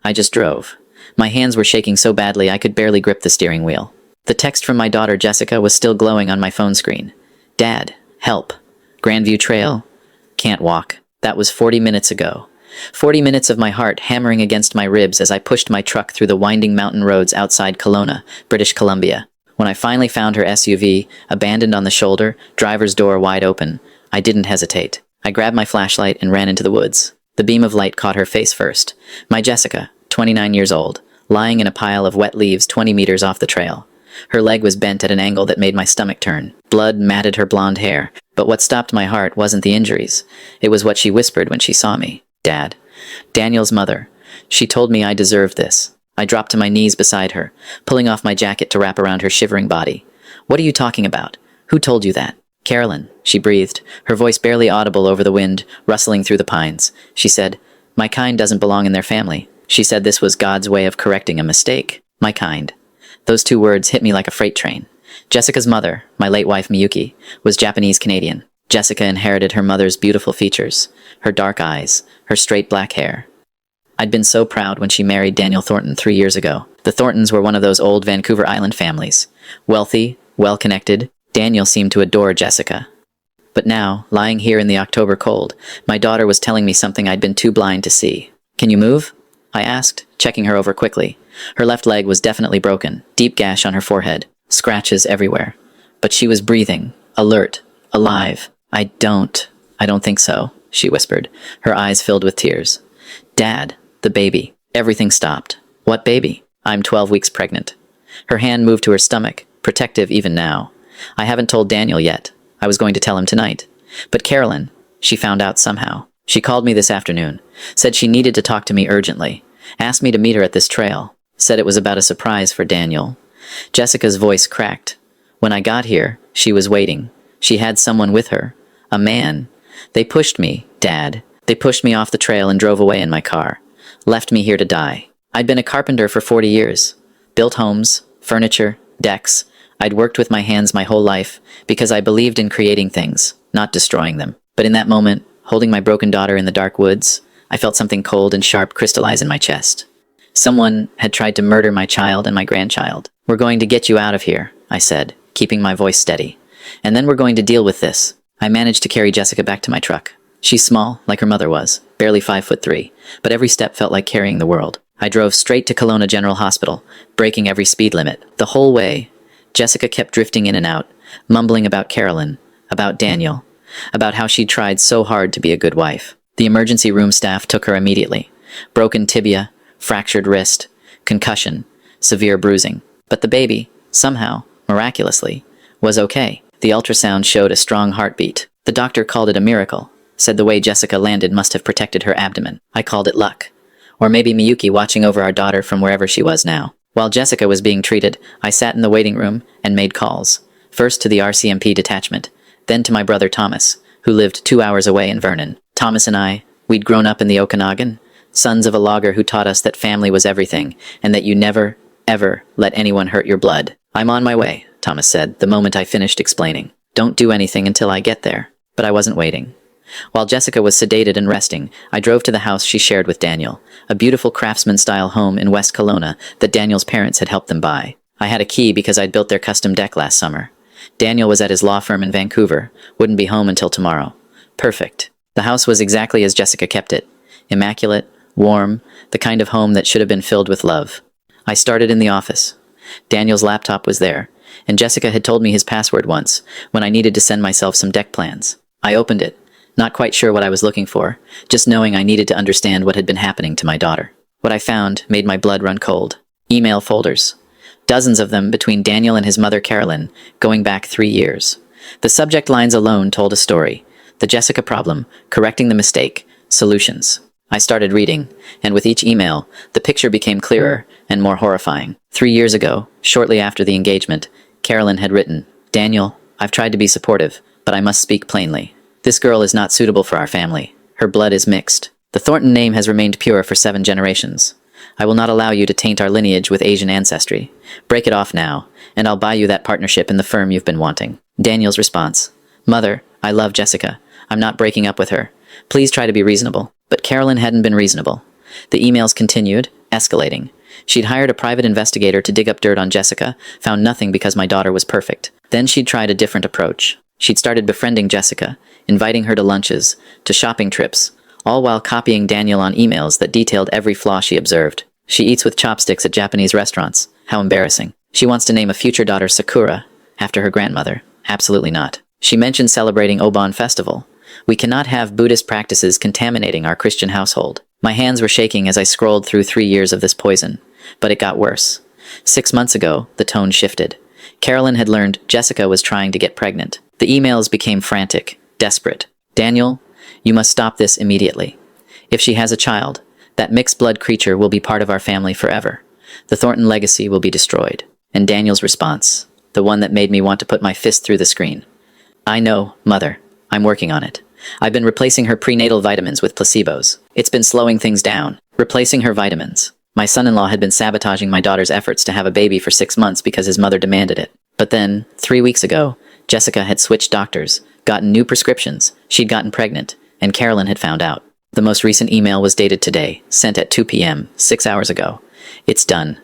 I just drove. My hands were shaking so badly I could barely grip the steering wheel. The text from my daughter Jessica was still glowing on my phone screen. Dad, help. Grandview Trail. Can't walk. That was 40 minutes ago. 40 minutes of my heart hammering against my ribs as I pushed my truck through the winding mountain roads outside Kelowna, British Columbia. When I finally found her SUV, abandoned on the shoulder, driver's door wide open, I didn't hesitate. I grabbed my flashlight and ran into the woods. The beam of light caught her face first. My Jessica, 29 years old, lying in a pile of wet leaves 20 meters off the trail. Her leg was bent at an angle that made my stomach turn. Blood matted her blonde hair. But what stopped my heart wasn't the injuries. It was what she whispered when she saw me. Dad. Daniel's mother. She told me I deserved this. I dropped to my knees beside her, pulling off my jacket to wrap around her shivering body. What are you talking about? Who told you that? Carolyn, she breathed, her voice barely audible over the wind, rustling through the pines. She said, my kind doesn't belong in their family. She said this was God's way of correcting a mistake. My kind. Those two words hit me like a freight train. Jessica's mother, my late wife Miyuki, was Japanese-Canadian. Jessica inherited her mother's beautiful features, her dark eyes, her straight black hair. I'd been so proud when she married Daniel Thornton 3 years ago. The Thorntons were one of those old Vancouver Island families. Wealthy, well-connected, Daniel seemed to adore Jessica. But now, lying here in the October cold, my daughter was telling me something I'd been too blind to see. Can you move? I asked, checking her over quickly. Her left leg was definitely broken, deep gash on her forehead, scratches everywhere. But she was breathing, alert, alive. I don't think so, she whispered, her eyes filled with tears. Dad, the baby. Everything stopped. What baby? I'm 12 weeks pregnant. Her hand moved to her stomach, protective even now. I haven't told Daniel yet. I was going to tell him tonight. But Carolyn, she found out somehow. She called me this afternoon, said she needed to talk to me urgently, asked me to meet her at this trail, said it was about a surprise for Daniel. Jessica's voice cracked. When I got here, she was waiting. She had someone with her. A man. They pushed me, Dad. They pushed me off the trail and drove away in my car. Left me here to die. I'd been a carpenter for 40 years. Built homes, furniture, decks. I'd worked with my hands my whole life because I believed in creating things, not destroying them. But in that moment, holding my broken daughter in the dark woods, I felt something cold and sharp crystallize in my chest. Someone had tried to murder my child and my grandchild. We're going to get you out of here, I said, keeping my voice steady. And then we're going to deal with this. I managed to carry Jessica back to my truck. She's small, like her mother was, barely 5'3", but every step felt like carrying the world. I drove straight to Kelowna General Hospital, breaking every speed limit. The whole way, Jessica kept drifting in and out, mumbling about Carolyn, about Daniel, about how she'd tried so hard to be a good wife. The emergency room staff took her immediately. Broken tibia, fractured wrist, concussion, severe bruising. But the baby, somehow, miraculously, was okay. The ultrasound showed a strong heartbeat. The doctor called it a miracle. Said the way Jessica landed must have protected her abdomen. I called it luck. Or maybe Miyuki watching over our daughter from wherever she was now. While Jessica was being treated, I sat in the waiting room and made calls. First to the RCMP detachment, then to my brother Thomas, who lived 2 hours away in Vernon. Thomas and I, we'd grown up in the Okanagan, sons of a logger who taught us that family was everything, and that you never, ever let anyone hurt your blood. I'm on my way, Thomas said, the moment I finished explaining. Don't do anything until I get there. But I wasn't waiting. While Jessica was sedated and resting, I drove to the house she shared with Daniel, a beautiful craftsman-style home in West Kelowna that Daniel's parents had helped them buy. I had a key because I'd built their custom deck last summer. Daniel was at his law firm in Vancouver, wouldn't be home until tomorrow. Perfect. The house was exactly as Jessica kept it. Immaculate, warm, the kind of home that should have been filled with love. I started in the office. Daniel's laptop was there, and Jessica had told me his password once, when I needed to send myself some deck plans. I opened it. Not quite sure what I was looking for, just knowing I needed to understand what had been happening to my daughter. What I found made my blood run cold. Email folders. Dozens of them between Daniel and his mother Carolyn, going back 3 years. The subject lines alone told a story. The Jessica problem, correcting the mistake, solutions. I started reading, and with each email, the picture became clearer and more horrifying. 3 years ago, shortly after the engagement, Carolyn had written, Daniel, I've tried to be supportive, but I must speak plainly. This girl is not suitable for our family. Her blood is mixed. The Thornton name has remained pure for 7 generations. I will not allow you to taint our lineage with Asian ancestry. Break it off now, and I'll buy you that partnership in the firm you've been wanting. Daniel's response. Mother, I love Jessica. I'm not breaking up with her. Please try to be reasonable. But Carolyn hadn't been reasonable. The emails continued, escalating. She'd hired a private investigator to dig up dirt on Jessica, found nothing because my daughter was perfect. Then she'd tried a different approach. She'd started befriending Jessica, inviting her to lunches, to shopping trips, all while copying Daniel on emails that detailed every flaw she observed. She eats with chopsticks at Japanese restaurants. How embarrassing. She wants to name a future daughter Sakura, after her grandmother. Absolutely not. She mentioned celebrating Obon Festival. We cannot have Buddhist practices contaminating our Christian household. My hands were shaking as I scrolled through 3 years of this poison. But it got worse. 6 months ago, the tone shifted. Carolyn had learned Jessica was trying to get pregnant. The emails became frantic, desperate. Daniel, you must stop this immediately. If she has a child, that mixed-blood creature will be part of our family forever. The Thornton legacy will be destroyed. And Daniel's response, the one that made me want to put my fist through the screen. I know, Mother. I'm working on it. I've been replacing her prenatal vitamins with placebos. It's been slowing things down. Replacing her vitamins. My son-in-law had been sabotaging my daughter's efforts to have a baby for 6 months because his mother demanded it. But then, 3 weeks ago, Jessica had switched doctors, gotten new prescriptions, she'd gotten pregnant, and Carolyn had found out. The most recent email was dated today, sent at 2 p.m., 6 hours ago. It's done.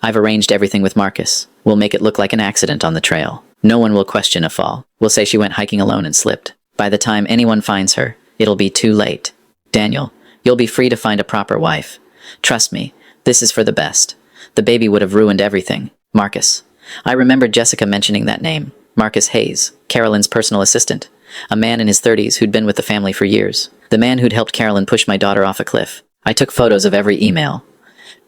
I've arranged everything with Marcus. We'll make it look like an accident on the trail. No one will question a fall. We'll say she went hiking alone and slipped. By the time anyone finds her, it'll be too late. Daniel, you'll be free to find a proper wife. Trust me, this is for the best. The baby would have ruined everything. Marcus. I remembered Jessica mentioning that name. Marcus Hayes, Carolyn's personal assistant. A man in his 30s who'd been with the family for years. The man who'd helped Carolyn push my daughter off a cliff. I took photos of every email.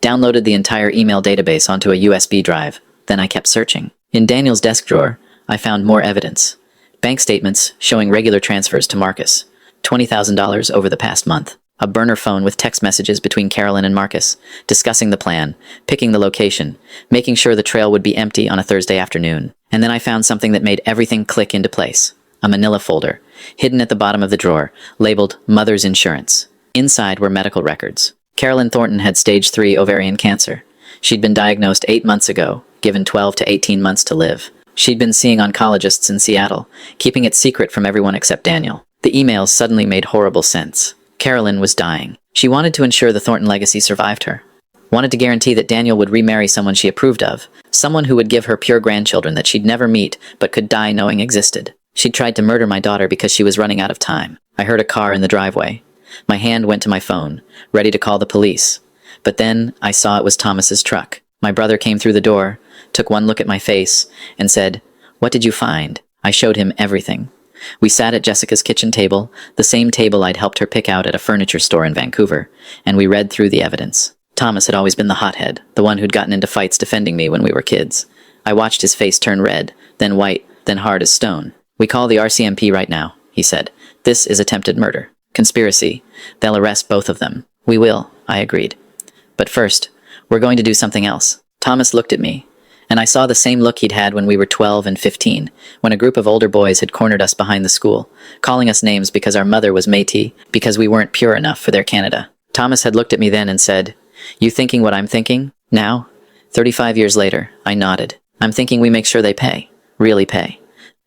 Downloaded the entire email database onto a USB drive. Then I kept searching. In Daniel's desk drawer, I found more evidence. Bank statements showing regular transfers to Marcus. $20,000 over the past month. A burner phone with text messages between Carolyn and Marcus, discussing the plan, picking the location, making sure the trail would be empty on a Thursday afternoon. And then I found something that made everything click into place. A manila folder, hidden at the bottom of the drawer, labeled Mother's Insurance. Inside were medical records. Carolyn Thornton had stage 3 ovarian cancer. She'd been diagnosed 8 months ago, given 12 to 18 months to live. She'd been seeing oncologists in Seattle, keeping it secret from everyone except Daniel. The emails suddenly made horrible sense. Carolyn was dying. She wanted to ensure the Thornton legacy survived her. Wanted to guarantee that Daniel would remarry someone she approved of. Someone who would give her pure grandchildren that she'd never meet, but could die knowing existed. She'd tried to murder my daughter because she was running out of time. I heard a car in the driveway. My hand went to my phone, ready to call the police. But then I saw it was Thomas's truck. My brother came through the door, took one look at my face, and said, "What did you find?" I showed him everything. We sat at Jessica's kitchen table, the same table I'd helped her pick out at a furniture store in Vancouver, and we read through the evidence. Thomas had always been the hothead, the one who'd gotten into fights defending me when we were kids. I watched his face turn red, then white, then hard as stone. "We call the RCMP right now," he said. "This is attempted murder. Conspiracy. They'll arrest both of them." "We will," I agreed. "But first, we're going to do something else." Thomas looked at me, and I saw the same look he'd had when we were 12 and 15, when a group of older boys had cornered us behind the school, calling us names because our mother was Métis, because we weren't pure enough for their Canada. Thomas had looked at me then and said, "You thinking what I'm thinking? Now?" 35 years later, I nodded. "I'm thinking we make sure they pay. Really pay."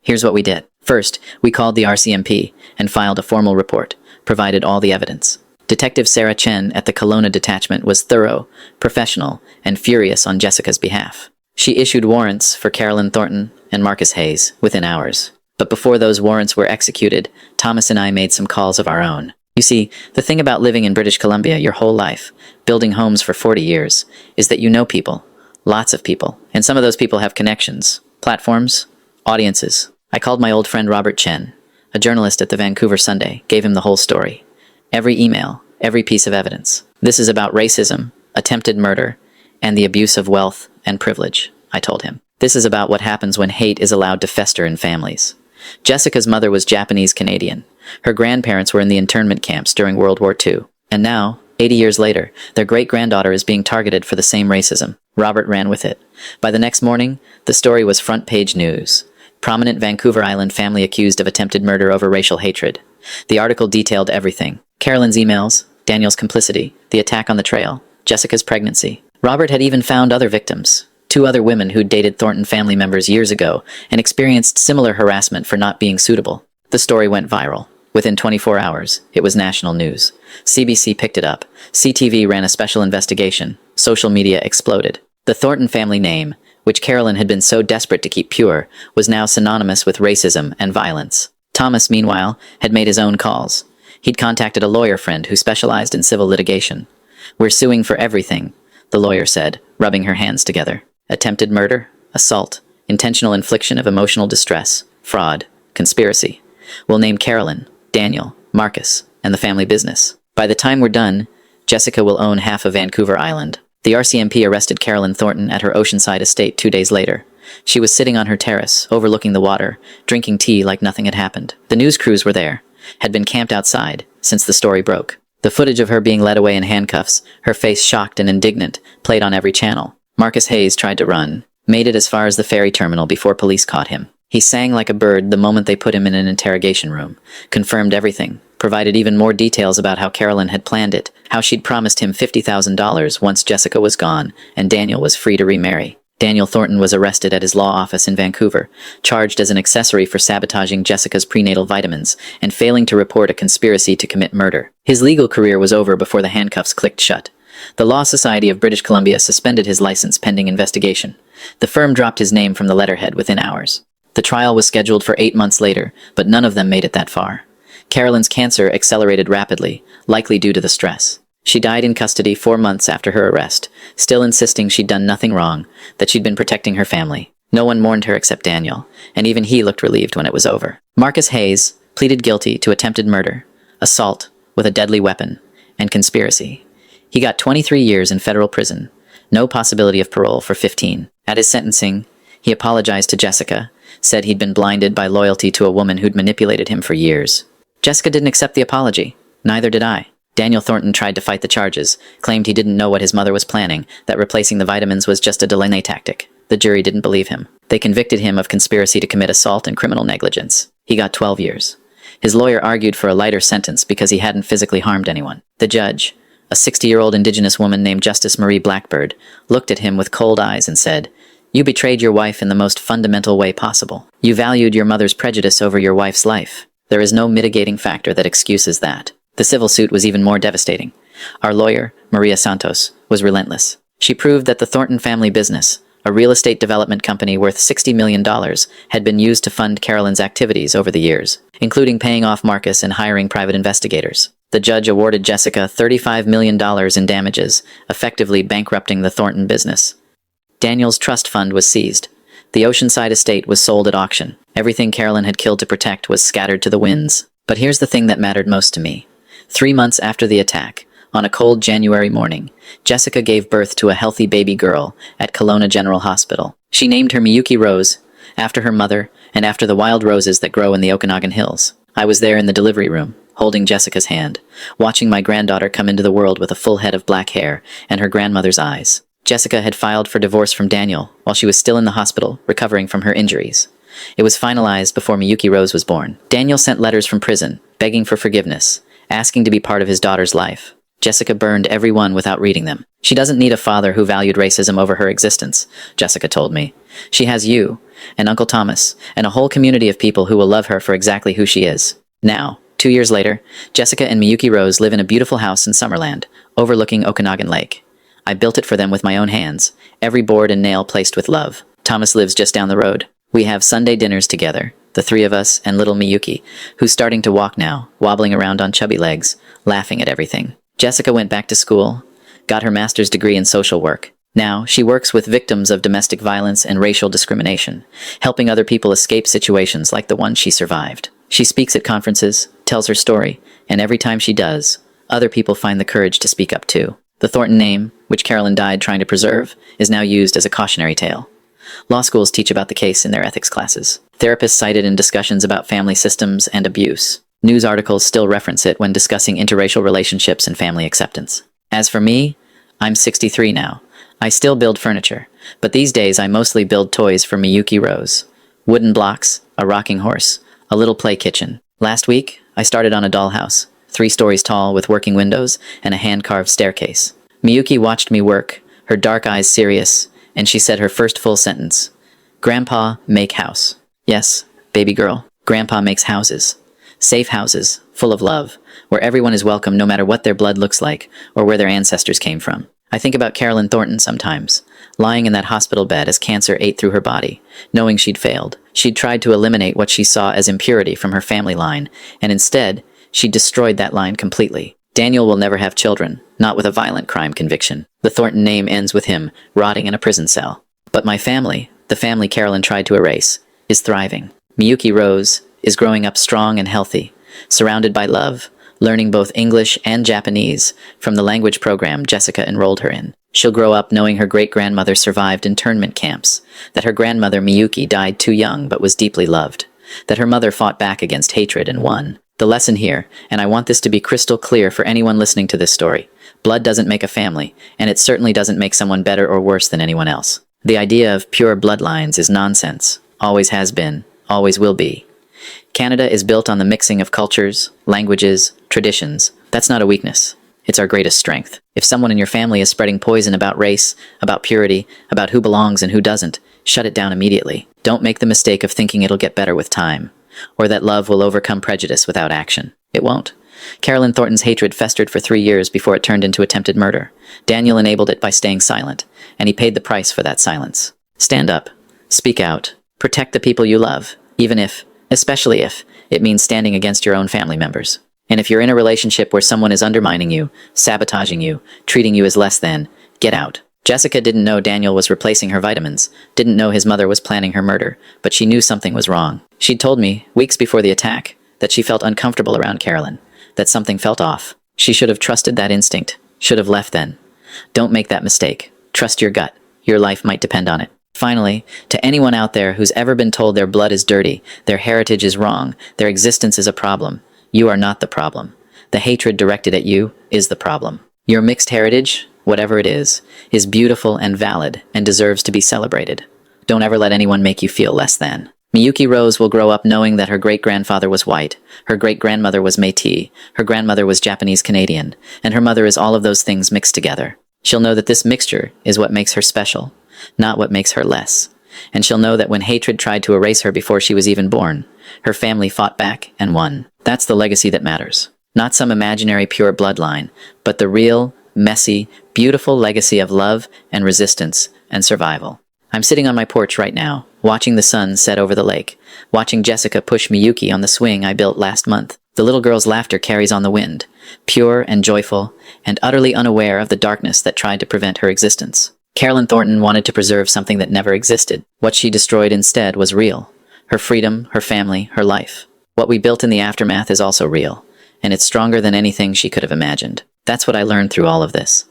Here's what we did. First, we called the RCMP and filed a formal report, provided all the evidence. Detective Sarah Chen at the Kelowna detachment was thorough, professional, and furious on Jessica's behalf. She issued warrants for Carolyn Thornton and Marcus Hayes within hours. But before those warrants were executed, Thomas and I made some calls of our own. You see, the thing about living in British Columbia your whole life, building homes for 40 years, is that you know people. Lots of people. And some of those people have connections, platforms, audiences. I called my old friend Robert Chen, a journalist at the Vancouver Sunday, gave him the whole story. Every email, every piece of evidence. This is about racism, attempted murder, and the abuse of wealth and privilege, I told him. This is about what happens when hate is allowed to fester in families. Jessica's mother was Japanese-Canadian. Her grandparents were in the internment camps during World War II. And now, 80 years later, their great-granddaughter is being targeted for the same racism. Robert ran with it. By the next morning, the story was front-page news. Prominent Vancouver Island family accused of attempted murder over racial hatred. The article detailed everything. Carolyn's emails, Daniel's complicity, the attack on the trail, Jessica's pregnancy. Robert had even found other victims. 2 other women who'd dated Thornton family members years ago and experienced similar harassment for not being suitable. The story went viral. Within 24 hours, it was national news. CBC picked it up. CTV ran a special investigation. Social media exploded. The Thornton family name, which Carolyn had been so desperate to keep pure, was now synonymous with racism and violence. Thomas, meanwhile, had made his own calls. He'd contacted a lawyer friend who specialized in civil litigation. "We're suing for everything," the lawyer said, rubbing her hands together. "Attempted murder, assault, intentional infliction of emotional distress, fraud, conspiracy. We'll name Carolyn, Daniel, Marcus, and the family business. By the time we're done, Jessica will own half of Vancouver Island." The RCMP arrested Carolyn Thornton at her oceanside estate 2 days later. She was sitting on her terrace, overlooking the water, drinking tea like nothing had happened. The news crews were there, had been camped outside since the story broke. The footage of her being led away in handcuffs, her face shocked and indignant, played on every channel. Marcus Hayes tried to run, made it as far as the ferry terminal before police caught him. He sang like a bird the moment they put him in an interrogation room, confirmed everything, provided even more details about how Carolyn had planned it, how she'd promised him $50,000 once Jessica was gone and Daniel was free to remarry. Daniel Thornton was arrested at his law office in Vancouver, charged as an accessory for sabotaging Jessica's prenatal vitamins and failing to report a conspiracy to commit murder. His legal career was over before the handcuffs clicked shut. The Law Society of British Columbia suspended his license pending investigation. The firm dropped his name from the letterhead within hours. The trial was scheduled for 8 months later, but none of them made it that far. Carolyn's cancer accelerated rapidly, likely due to the stress. She died in custody 4 months after her arrest, still insisting she'd done nothing wrong, that she'd been protecting her family. No one mourned her except Daniel, and even he looked relieved when it was over. Marcus Hayes pleaded guilty to attempted murder, assault with a deadly weapon, and conspiracy. He got 23 years in federal prison, no possibility of parole for 15. At his sentencing, he apologized to Jessica, said he'd been blinded by loyalty to a woman who'd manipulated him for years. Jessica didn't accept the apology. Neither did I. Daniel Thornton tried to fight the charges, claimed he didn't know what his mother was planning, that replacing the vitamins was just a delay tactic. The jury didn't believe him. They convicted him of conspiracy to commit assault and criminal negligence. He got 12 years. His lawyer argued for a lighter sentence because he hadn't physically harmed anyone. The judge, a 60-year-old Indigenous woman named Justice Marie Blackbird, looked at him with cold eyes and said, "You betrayed your wife in the most fundamental way possible. You valued your mother's prejudice over your wife's life. There is no mitigating factor that excuses that." The civil suit was even more devastating. Our lawyer, Maria Santos, was relentless. She proved that the Thornton family business, a real estate development company worth $60 million, had been used to fund Carolyn's activities over the years, including paying off Marcus and hiring private investigators. The judge awarded Jessica $35 million in damages, effectively bankrupting the Thornton business. Daniel's trust fund was seized. The Oceanside estate was sold at auction. Everything Carolyn had killed to protect was scattered to the winds. But here's the thing that mattered most to me. 3 months after the attack, on a cold January morning, Jessica gave birth to a healthy baby girl at Kelowna General Hospital. She named her Miyuki Rose, after her mother and after the wild roses that grow in the Okanagan Hills. I was there in the delivery room, holding Jessica's hand, watching my granddaughter come into the world with a full head of black hair and her grandmother's eyes. Jessica had filed for divorce from Daniel while she was still in the hospital, recovering from her injuries. It was finalized before Miyuki Rose was born. Daniel sent letters from prison, begging for forgiveness, asking to be part of his daughter's life. Jessica burned every one without reading them. She doesn't need a father who valued racism over her existence, Jessica told me. She has you, and Uncle Thomas, and a whole community of people who will love her for exactly who she is. Now, 2 years later, Jessica and Miyuki Rose live in a beautiful house in Summerland, overlooking Okanagan Lake. I built it for them with my own hands, every board and nail placed with love. Thomas lives just down the road. We have Sunday dinners together, the 3 of us and little Miyuki, who's starting to walk now, wobbling around on chubby legs, laughing at everything. Jessica went back to school, got her master's degree in social work. Now, she works with victims of domestic violence and racial discrimination, helping other people escape situations like the one she survived. She speaks at conferences, tells her story, and every time she does, other people find the courage to speak up too. The Thornton name, which Carolyn died trying to preserve, is now used as a cautionary tale. Law schools teach about the case in their ethics classes. Therapists cite it in discussions about family systems and abuse. News articles still reference it when discussing interracial relationships and family acceptance. As for me, I'm 63 now. I still build furniture, but these days I mostly build toys for Miyuki Rose. Wooden blocks, a rocking horse, a little play kitchen. Last week, I started on a dollhouse, 3 stories tall with working windows and a hand-carved staircase. Miyuki watched me work, her dark eyes serious, and she said her first full sentence. "Grandpa, make house." Yes, baby girl, Grandpa makes houses. Safe houses, full of love, where everyone is welcome no matter what their blood looks like or where their ancestors came from. I think about Carolyn Thornton sometimes, lying in that hospital bed as cancer ate through her body, knowing she'd failed. She'd tried to eliminate what she saw as impurity from her family line, and instead, she destroyed that line completely. Daniel will never have children, not with a violent crime conviction. The Thornton name ends with him rotting in a prison cell. But my family, the family Carolyn tried to erase, is thriving. Miyuki Rose is growing up strong and healthy, surrounded by love, learning both English and Japanese from the language program Jessica enrolled her in. She'll grow up knowing her great-grandmother survived internment camps, that her grandmother Miyuki died too young but was deeply loved, that her mother fought back against hatred and won. The lesson here, and I want this to be crystal clear for anyone listening to this story, blood doesn't make a family, and it certainly doesn't make someone better or worse than anyone else. The idea of pure bloodlines is nonsense, always has been, always will be. Canada is built on the mixing of cultures, languages, traditions. That's not a weakness. It's our greatest strength. If someone in your family is spreading poison about race, about purity, about who belongs and who doesn't, shut it down immediately. Don't make the mistake of thinking it'll get better with time, or that love will overcome prejudice without action. It won't. Carolyn Thornton's hatred festered for 3 years before it turned into attempted murder. Daniel enabled it by staying silent, and he paid the price for that silence. Stand up. Speak out. Protect the people you love, even if, especially if, it means standing against your own family members. And if you're in a relationship where someone is undermining you, sabotaging you, treating you as less than, get out. Jessica didn't know Daniel was replacing her vitamins, didn't know his mother was planning her murder, but she knew something was wrong. She'd told me, weeks before the attack, that she felt uncomfortable around Carolyn, that something felt off. She should have trusted that instinct, should have left then. Don't make that mistake. Trust your gut. Your life might depend on it. Finally, to anyone out there who's ever been told their blood is dirty, their heritage is wrong, their existence is a problem, you are not the problem. The hatred directed at you is the problem. Your mixed heritage, whatever it is beautiful and valid and deserves to be celebrated. Don't ever let anyone make you feel less than. Miyuki Rose will grow up knowing that her great-grandfather was white, her great-grandmother was Métis, her grandmother was Japanese-Canadian, and her mother is all of those things mixed together. She'll know that this mixture is what makes her special, not what makes her less. And she'll know that when hatred tried to erase her before she was even born, her family fought back and won. That's the legacy that matters. Not some imaginary pure bloodline, but the real, messy, beautiful legacy of love and resistance and survival. I'm sitting on my porch right now, watching the sun set over the lake, watching Jessica push Miyuki on the swing I built last month. The little girl's laughter carries on the wind, pure and joyful, and utterly unaware of the darkness that tried to prevent her existence. Carolyn Thornton wanted to preserve something that never existed. What she destroyed instead was real. Her freedom, her family, her life. What we built in the aftermath is also real, and it's stronger than anything she could have imagined. That's what I learned through all of this.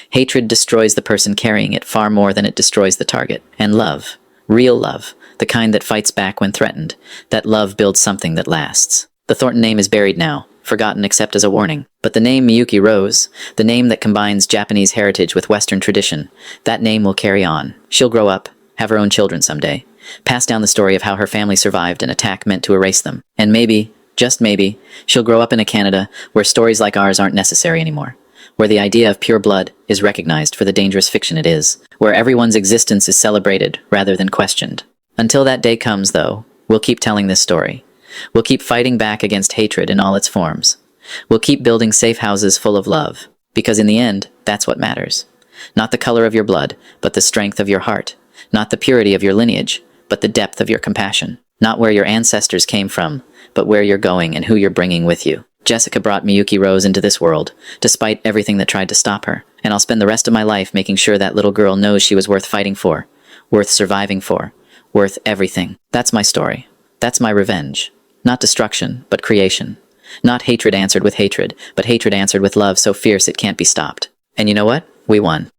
Hatred destroys the person carrying it far more than it destroys the target. And love, real love, the kind that fights back when threatened, that love builds something that lasts. The Thornton name is buried now, forgotten except as a warning. But the name Miyuki Rose, the name that combines Japanese heritage with Western tradition, that name will carry on. She'll grow up, have her own children someday, pass down the story of how her family survived an attack meant to erase them. And maybe, just maybe, she'll grow up in a Canada where stories like ours aren't necessary anymore, where the idea of pure blood is recognized for the dangerous fiction it is, where everyone's existence is celebrated rather than questioned. Until that day comes, though, we'll keep telling this story. We'll keep fighting back against hatred in all its forms. We'll keep building safe houses full of love, because in the end, that's what matters. Not the color of your blood, but the strength of your heart. Not the purity of your lineage, but the depth of your compassion. Not where your ancestors came from, but where you're going and who you're bringing with you. Jessica brought Miyuki Rose into this world, despite everything that tried to stop her, and I'll spend the rest of my life making sure that little girl knows she was worth fighting for, worth surviving for, worth everything. That's my story. That's my revenge. Not destruction, but creation. Not hatred answered with hatred, but hatred answered with love so fierce it can't be stopped. And you know what? We won.